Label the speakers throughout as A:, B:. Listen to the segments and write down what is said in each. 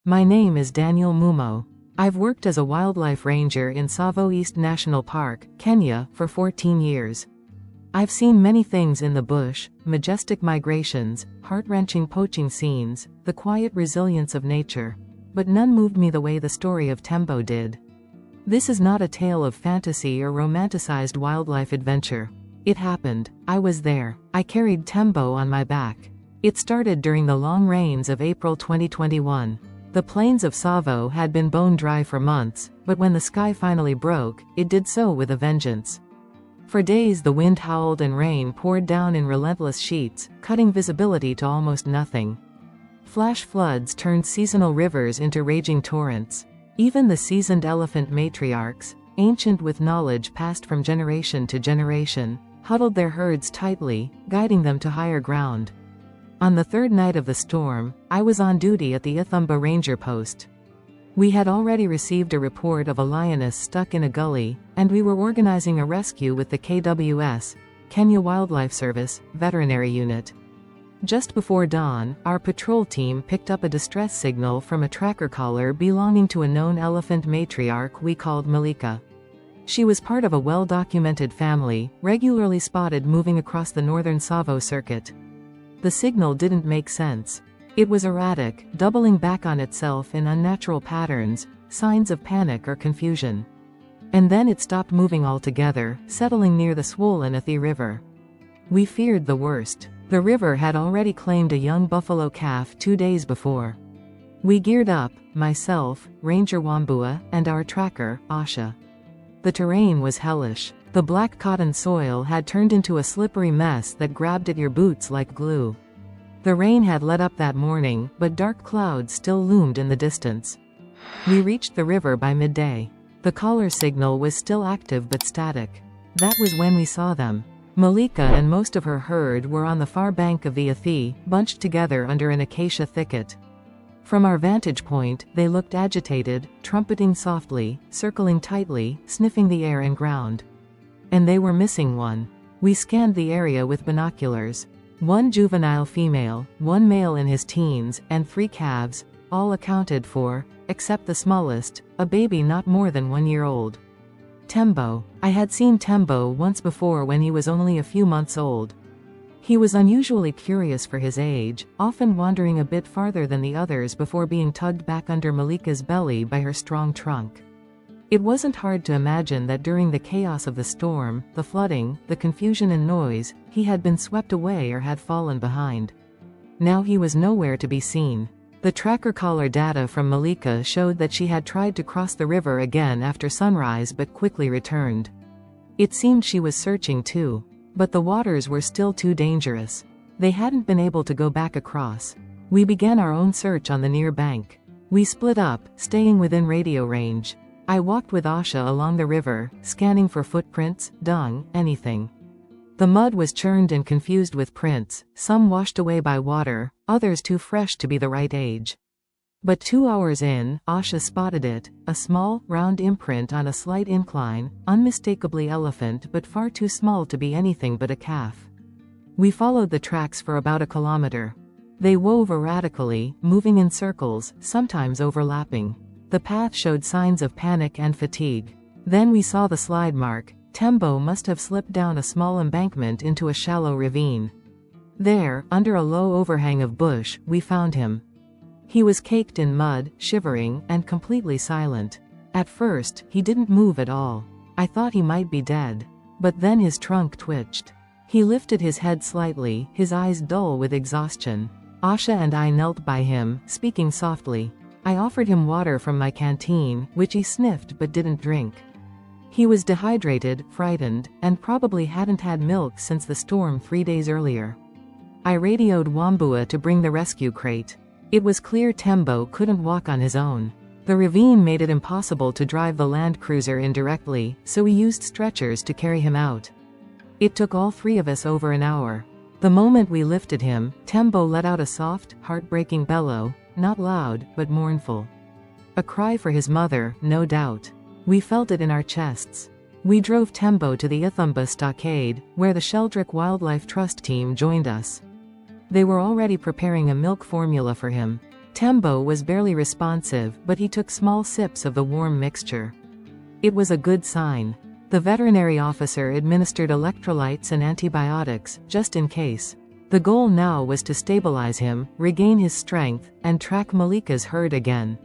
A: My name is Daniel Mumo. I've worked as a wildlife ranger in Tsavo East National Park, Kenya, for 14 years. I've seen many things in the bush: majestic migrations, heart-wrenching poaching scenes, the quiet resilience of nature. But none moved me the way the story of Tembo did. This is not a tale of fantasy or romanticized wildlife adventure. It happened. I was there. I carried Tembo on my back. It started during the long rains of April 2021. The plains of Tsavo had been bone dry for months, but when the sky finally broke, it did so with a vengeance. For days the wind howled and rain poured down in relentless sheets, cutting visibility to almost nothing. Flash floods turned seasonal rivers into raging torrents. Even the seasoned elephant matriarchs, ancient with knowledge passed from generation to generation, huddled their herds tightly, guiding them to higher ground. On the third night of the storm, I was on duty at the Ithumba Ranger Post. We had already received a report of a lioness stuck in a gully, and we were organizing a rescue with the KWS, Kenya Wildlife Service, veterinary unit. Just before dawn, our patrol team picked up a distress signal from a tracker collar belonging to a known elephant matriarch we called Malika. She was part of a well-documented family, regularly spotted moving across the northern Tsavo circuit. The signal didn't make sense. It was erratic, doubling back on itself in unnatural patterns, signs of panic or confusion. And then it stopped moving altogether, settling near the swollen Athi River. We feared the worst. The river had already claimed a young buffalo calf 2 days before. We geared up, myself, Ranger Wambua, and our tracker, Asha. The terrain was hellish. The black cotton soil had turned into a slippery mess that grabbed at your boots like glue. The rain had let up that morning, but dark clouds still loomed in the distance. We reached the river by midday. The collar signal was still active but static. That was when we saw them. Malika and most of her herd were on the far bank of the Athi, bunched together under an acacia thicket. From our vantage point, they looked agitated, trumpeting softly, circling tightly, sniffing the air and ground. And they were missing one. We scanned the area with binoculars. 1 juvenile female, 1 male in his teens, and 3 calves, all accounted for, except the smallest, a baby not more than 1 year old. Tembo. I had seen Tembo once before when he was only a few months old. He was unusually curious for his age, often wandering a bit farther than the others before being tugged back under Malika's belly by her strong trunk. It wasn't hard to imagine that during the chaos of the storm, the flooding, the confusion and noise, he had been swept away or had fallen behind. Now he was nowhere to be seen. The tracker collar data from Malika showed that she had tried to cross the river again after sunrise but quickly returned. It seemed she was searching too. But the waters were still too dangerous. They hadn't been able to go back across. We began our own search on the near bank. We split up, staying within radio range. I walked with Asha along the river, scanning for footprints, dung, anything. The mud was churned and confused with prints, some washed away by water, others too fresh to be the right age. But 2 hours in, Asha spotted it, a small, round imprint on a slight incline, unmistakably elephant but far too small to be anything but a calf. We followed the tracks for about a kilometer. They wove erratically, moving in circles, sometimes overlapping. The path showed signs of panic and fatigue. Then we saw the slide mark. Tembo must have slipped down a small embankment into a shallow ravine. There, under a low overhang of bush, we found him. He was caked in mud, shivering, and completely silent. At first, he didn't move at all. I thought he might be dead. But then his trunk twitched. He lifted his head slightly, his eyes dull with exhaustion. Asha and I knelt by him, speaking softly. I offered him water from my canteen, which he sniffed but didn't drink. He was dehydrated, frightened, and probably hadn't had milk since the storm 3 days earlier. I radioed Wambua to bring the rescue crate. It was clear Tembo couldn't walk on his own. The ravine made it impossible to drive the land cruiser in directly, so we used stretchers to carry him out. It took all 3 of us over an hour. The moment we lifted him, Tembo let out a soft, heartbreaking bellow, not loud, but mournful. A cry for his mother, no doubt. We felt it in our chests. We drove Tembo to the Ithumba stockade, where the Sheldrick Wildlife Trust team joined us. They were already preparing a milk formula for him. Tembo was barely responsive, but he took small sips of the warm mixture. It was a good sign. The veterinary officer administered electrolytes and antibiotics, just in case. The goal now was to stabilize him, regain his strength, and track Malika's herd again.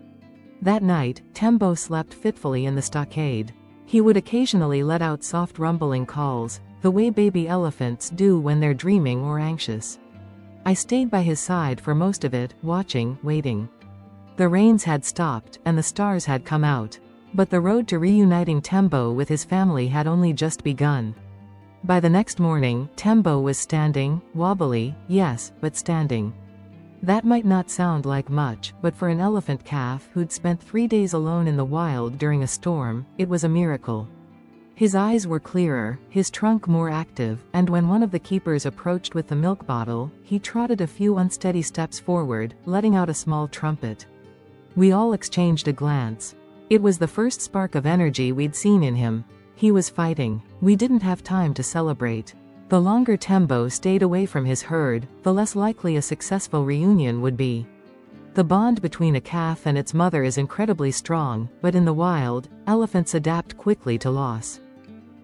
A: That night, Tembo slept fitfully in the stockade. He would occasionally let out soft rumbling calls, the way baby elephants do when they're dreaming or anxious. I stayed by his side for most of it, watching, waiting. The rains had stopped, and the stars had come out. But the road to reuniting Tembo with his family had only just begun. By the next morning, Tembo was standing, wobbly, yes, but standing. That might not sound like much, but for an elephant calf who'd spent 3 days alone in the wild during a storm, it was a miracle. His eyes were clearer, his trunk more active, and when one of the keepers approached with the milk bottle, he trotted a few unsteady steps forward, letting out a small trumpet. We all exchanged a glance. It was the first spark of energy we'd seen in him. He was fighting. We didn't have time to celebrate. The longer Tembo stayed away from his herd, the less likely a successful reunion would be. The bond between a calf and its mother is incredibly strong, but in the wild, elephants adapt quickly to loss.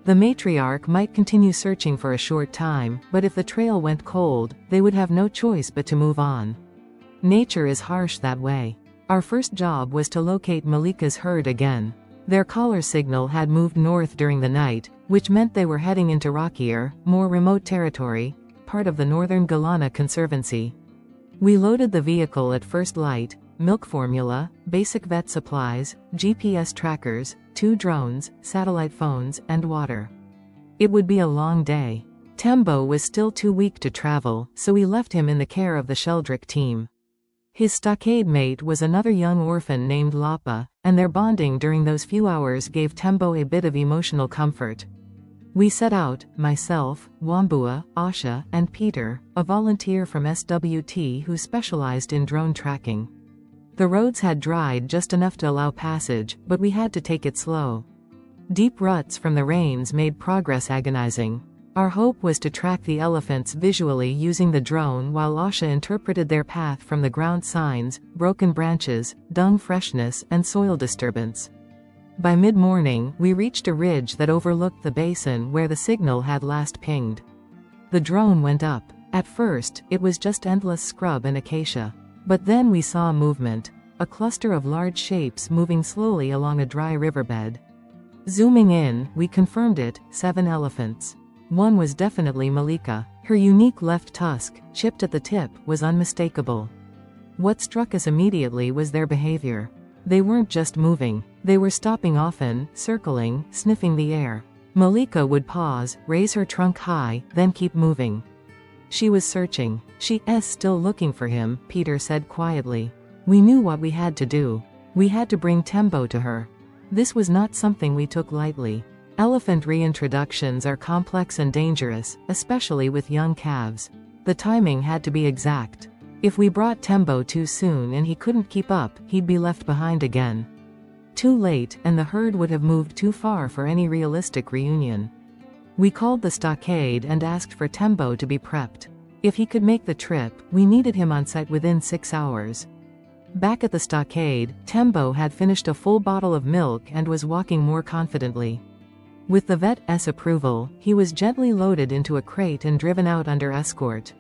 A: The matriarch might continue searching for a short time, but if the trail went cold, they would have no choice but to move on. Nature is harsh that way. Our first job was to locate Malika's herd again. Their collar signal had moved north during the night, which meant they were heading into rockier, more remote territory, part of the Northern Guiana Conservancy. We loaded the vehicle at first light: milk formula, basic vet supplies, GPS trackers, 2 drones, satellite phones, and water. It would be a long day. Tembo was still too weak to travel, so we left him in the care of the Sheldrick team. His stockade mate was another young orphan named Lapa, and their bonding during those few hours gave Tembo a bit of emotional comfort. We set out, myself, Wambua, Asha, and Peter, a volunteer from SWT who specialized in drone tracking. The roads had dried just enough to allow passage, but we had to take it slow. Deep ruts from the rains made progress agonizing. Our hope was to track the elephants visually using the drone while Asha interpreted their path from the ground signs, broken branches, dung freshness, and soil disturbance. By mid-morning, we reached a ridge that overlooked the basin where the signal had last pinged. The drone went up. At first, it was just endless scrub and acacia. But then we saw movement. A cluster of large shapes moving slowly along a dry riverbed. Zooming in, we confirmed it: 7 elephants. One was definitely Malika. Her unique left tusk, chipped at the tip, was unmistakable. What struck us immediately was their behavior. They weren't just moving. They were stopping often, circling, sniffing the air. Malika would pause, raise her trunk high, then keep moving. She was searching. She's still looking for him, Peter said quietly. We knew what we had to do. We had to bring Tembo to her. This was not something we took lightly. Elephant reintroductions are complex and dangerous, especially with young calves. The timing had to be exact. If we brought Tembo too soon and he couldn't keep up, he'd be left behind again. Too late, and the herd would have moved too far for any realistic reunion. We called the stockade and asked for Tembo to be prepped. If he could make the trip, we needed him on site within 6 hours. Back at the stockade, Tembo had finished a full bottle of milk and was walking more confidently. With the vet's approval, he was gently loaded into a crate and driven out under escort.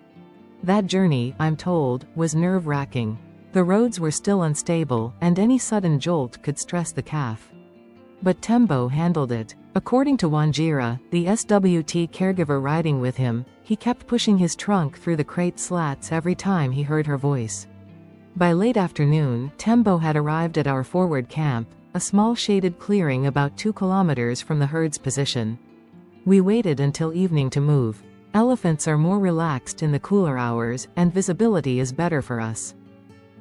A: That journey, I'm told, was nerve-wracking. The roads were still unstable, and any sudden jolt could stress the calf. But Tembo handled it. According to Wanjira, the SWT caregiver riding with him, he kept pushing his trunk through the crate slats every time he heard her voice. By late afternoon, Tembo had arrived at our forward camp, a small shaded clearing about 2 kilometers from the herd's position. We waited until evening to move. Elephants are more relaxed in the cooler hours, and visibility is better for us.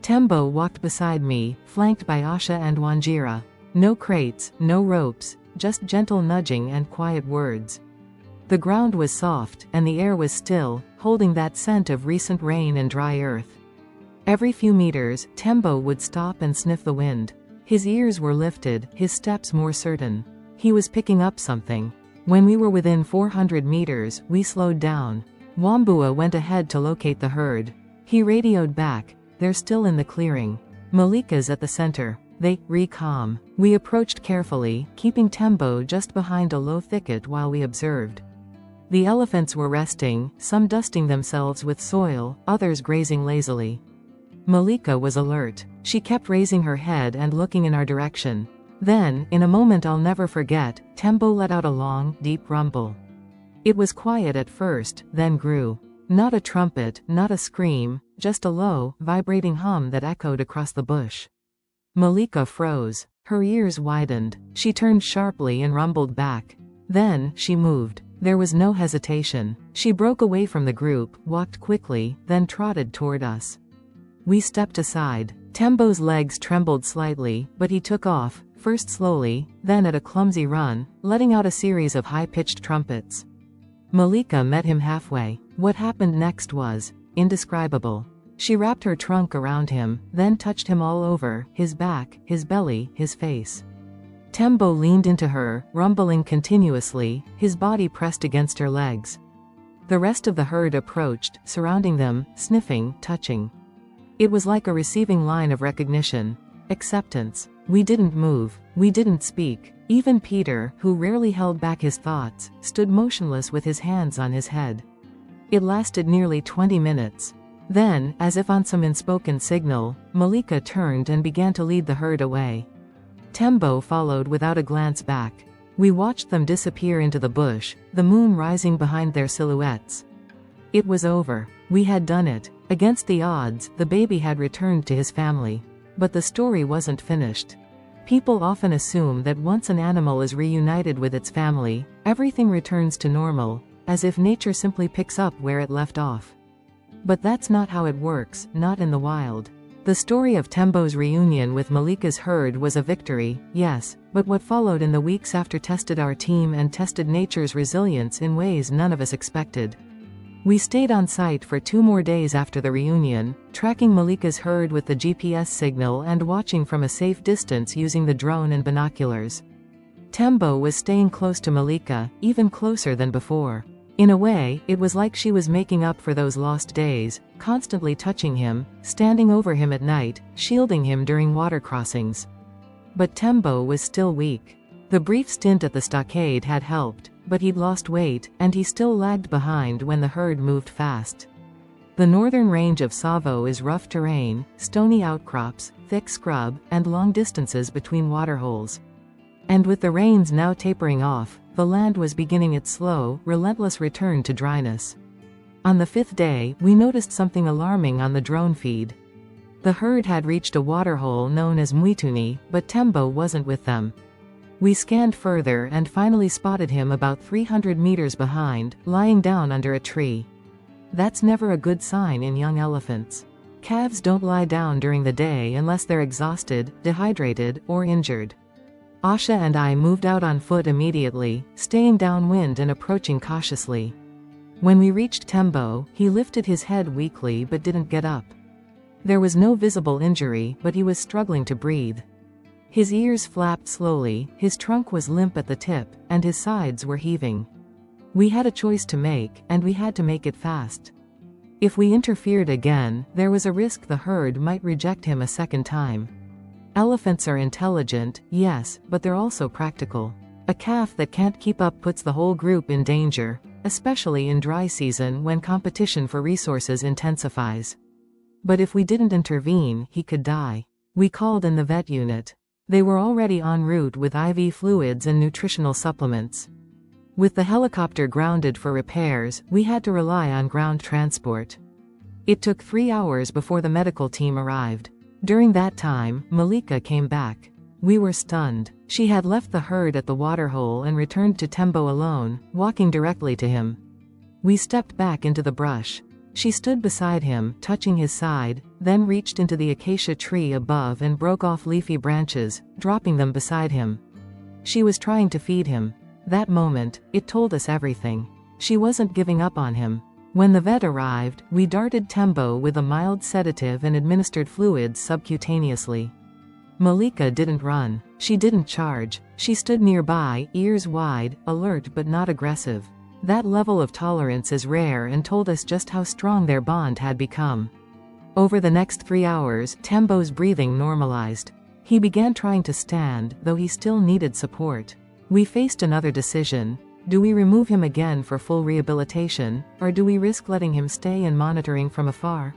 A: Tembo walked beside me, flanked by Asha and Wanjira. No crates, no ropes, just gentle nudging and quiet words. The ground was soft, and the air was still, holding that scent of recent rain and dry earth. Every few meters, Tembo would stop and sniff the wind. His ears were lifted, his steps more certain. He was picking up something. When we were within 400 meters, we slowed down. Wambua went ahead to locate the herd. He radioed back. they're still in the clearing. Malika's at the center. They recom. We approached carefully, keeping Tembo just behind a low thicket while we observed. The elephants were resting, some dusting themselves with soil, others grazing lazily. Malika was alert. She kept raising her head and looking in our direction. Then, in a moment I'll never forget, Tembo let out a long, deep rumble. It was quiet at first, then grew. Not a trumpet, not a scream, just a low, vibrating hum that echoed across the bush. Malika froze. Her ears widened. She turned sharply and rumbled back. Then, she moved. There was no hesitation. She broke away from the group, walked quickly, then trotted toward us. We stepped aside. Tembo's legs trembled slightly, but he took off, first slowly, then at a clumsy run, letting out a series of high-pitched trumpets. Malika met him halfway. What happened next was indescribable. She wrapped her trunk around him, then touched him all over, his back, his belly, his face. Tembo leaned into her, rumbling continuously, his body pressed against her legs. The rest of the herd approached, surrounding them, sniffing, touching. It was like a receiving line of recognition. Acceptance. We didn't move. We didn't speak. Even Peter, who rarely held back his thoughts, stood motionless with his hands on his head. It lasted nearly 20 minutes. Then, as if on some unspoken signal, Malika turned and began to lead the herd away. Tembo followed without a glance back. We watched them disappear into the bush, the moon rising behind their silhouettes. It was over. We had done it. Against the odds, the baby had returned to his family. But the story wasn't finished. People often assume that once an animal is reunited with its family, everything returns to normal, as if nature simply picks up where it left off. But that's not how it works, not in the wild. The story of Tembo's reunion with Malika's herd was a victory, yes, but what followed in the weeks after tested our team and tested nature's resilience in ways none of us expected. We stayed on site for 2 more days after the reunion, tracking Malika's herd with the GPS signal and watching from a safe distance using the drone and binoculars. Tembo was staying close to Malika, even closer than before. In a way, it was like she was making up for those lost days, constantly touching him, standing over him at night, shielding him during water crossings. But Tembo was still weak. The brief stint at the stockade had helped, but he'd lost weight, and he still lagged behind when the herd moved fast. The northern range of Tsavo is rough terrain, stony outcrops, thick scrub, and long distances between waterholes. And with the rains now tapering off, the land was beginning its slow, relentless return to dryness. On the 5th day, we noticed something alarming on the drone feed. The herd had reached a waterhole known as Mwituni, but Tembo wasn't with them. We scanned further and finally spotted him about 300 meters behind, lying down under a tree. That's never a good sign in young elephants. Calves don't lie down during the day unless they're exhausted, dehydrated, or injured. Asha and I moved out on foot immediately, staying downwind and approaching cautiously. When we reached Tembo, he lifted his head weakly but didn't get up. There was no visible injury, but he was struggling to breathe. His ears flapped slowly, his trunk was limp at the tip, and his sides were heaving. We had a choice to make, and we had to make it fast. If we interfered again, there was a risk the herd might reject him a second time. Elephants are intelligent, yes, but they're also practical. A calf that can't keep up puts the whole group in danger, especially in dry season when competition for resources intensifies. But if we didn't intervene, he could die. We called in the vet unit. They were already en route with IV fluids and nutritional supplements. With the helicopter grounded for repairs, we had to rely on ground transport. It took 3 hours before the medical team arrived. During that time, Malika came back. We were stunned. She had left the herd at the waterhole and returned to Tembo alone, walking directly to him. We stepped back into the brush. She stood beside him, touching his side, then reached into the acacia tree above and broke off leafy branches, dropping them beside him. She was trying to feed him. That moment, it told us everything. She wasn't giving up on him. When the vet arrived, we darted Tembo with a mild sedative and administered fluids subcutaneously. Malika didn't run. She didn't charge. She stood nearby, ears wide, alert but not aggressive. That level of tolerance is rare and told us just how strong their bond had become. Over the next 3 hours, Tembo's breathing normalized. He began trying to stand, though he still needed support. We faced another decision. Do we remove him again for full rehabilitation, or do we risk letting him stay and monitoring from afar?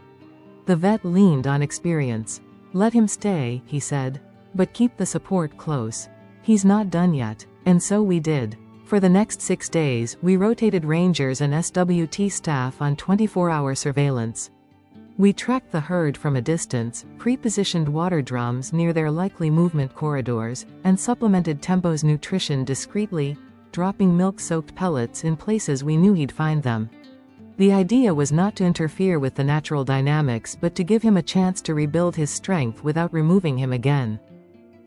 A: The vet leaned on experience. Let him stay, he said. But keep the support close. He's not done yet. And so we did. For the next 6 days, we rotated rangers and SWT staff on 24-hour surveillance. We tracked the herd from a distance, pre-positioned water drums near their likely movement corridors, and supplemented Tembo's nutrition discreetly, dropping milk-soaked pellets in places we knew he'd find them. The idea was not to interfere with the natural dynamics but to give him a chance to rebuild his strength without removing him again.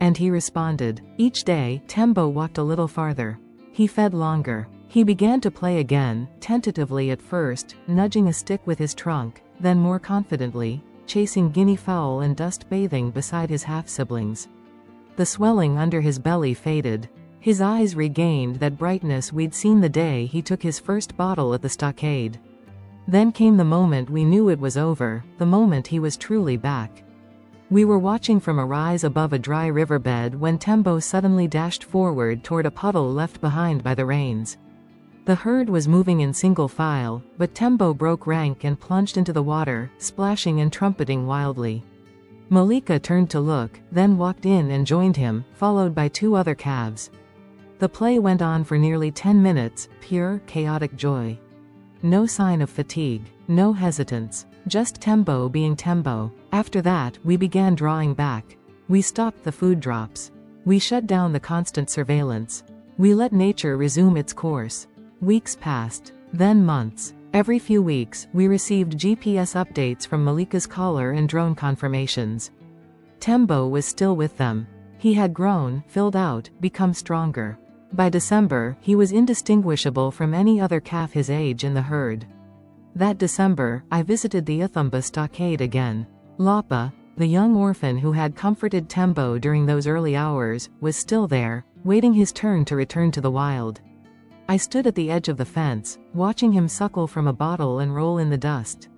A: And he responded. Each day, Tembo walked a little farther. He fed longer. He began to play again, tentatively at first, nudging a stick with his trunk, then more confidently, chasing guinea fowl and dust bathing beside his half-siblings. The swelling under his belly faded. His eyes regained that brightness we'd seen the day he took his first bottle at the stockade. Then came the moment we knew it was over, the moment he was truly back. We were watching from a rise above a dry riverbed when Tembo suddenly dashed forward toward a puddle left behind by the rains. The herd was moving in single file, but Tembo broke rank and plunged into the water, splashing and trumpeting wildly. Malika turned to look, then walked in and joined him, followed by 2 other calves. The play went on for nearly 10 minutes, pure, chaotic joy. No sign of fatigue, no hesitance, just Tembo being Tembo. After that, we began drawing back. We stopped the food drops. We shut down the constant surveillance. We let nature resume its course. Weeks passed, then months. Every few weeks, we received GPS updates from Malika's collar and drone confirmations. Tembo was still with them. He had grown, filled out, become stronger. By December, he was indistinguishable from any other calf his age in the herd. That December, I visited the Uthumba stockade again. Lapa, the young orphan who had comforted Tembo during those early hours, was still there, waiting his turn to return to the wild. I stood at the edge of the fence, watching him suckle from a bottle and roll in the dust.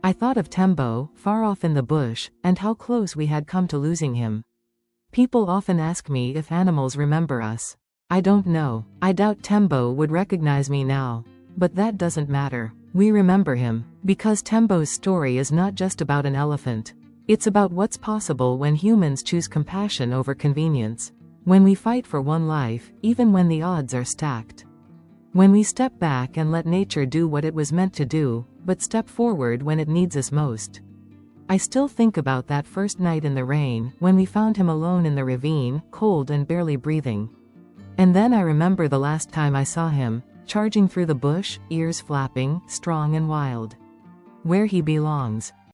A: I thought of Tembo, far off in the bush, and how close we had come to losing him. People often ask me if animals remember us. I don't know. I doubt Tembo would recognize me now. But that doesn't matter. We remember him, because Tembo's story is not just about an elephant. It's about what's possible when humans choose compassion over convenience. When we fight for one life, even when the odds are stacked. When we step back and let nature do what it was meant to do, but step forward when it needs us most. I still think about that first night in the rain, when we found him alone in the ravine, cold and barely breathing. And then I remember the last time I saw him, charging through the bush, ears flapping, strong and wild. Where he belongs.